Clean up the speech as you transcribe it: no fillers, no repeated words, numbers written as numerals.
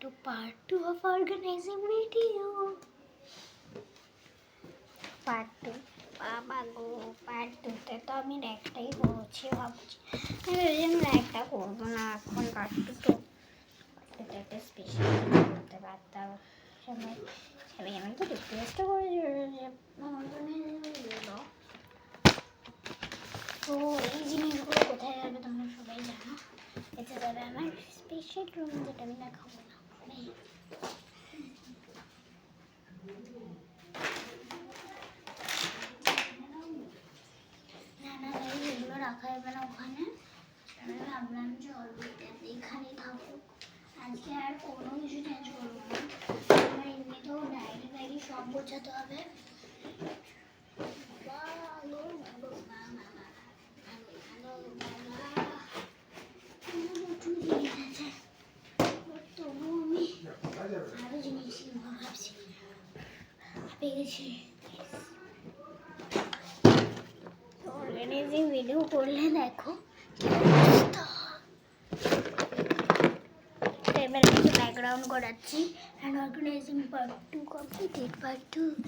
part 2 of organizing video. Part 2. বাবা গো, part 2 তে তো আমি একটাই করছি ভাবছি, আমি একটা করবো না এখন। part 2 তো একটা স্পেশাল করতে পারতাম। সবাই আমাকে রিকোয়েস্ট করেছিল যে তো এই জিনিসগুলো কোথায় যাবে তোমরা সবাই জানো। এটা যাবে আমার স্পেশাল রুম, যেটা আমি দেখাবো না। এগুলো রাখা যাবে না ওখানে। আমি ভাবলাম যে এখানেই থাকুক, আজকে আর কোনো কিছু চেঞ্জ করবো না। আমার এমনিতেও ডায়েরি সব বোঝাতে হবে। অর্গানাইজিং ভিডিও করলে দেখো এবার আমি ব্যাকগ্রাউন্ড করাচ্ছি। And organising part 2 completed. Part 2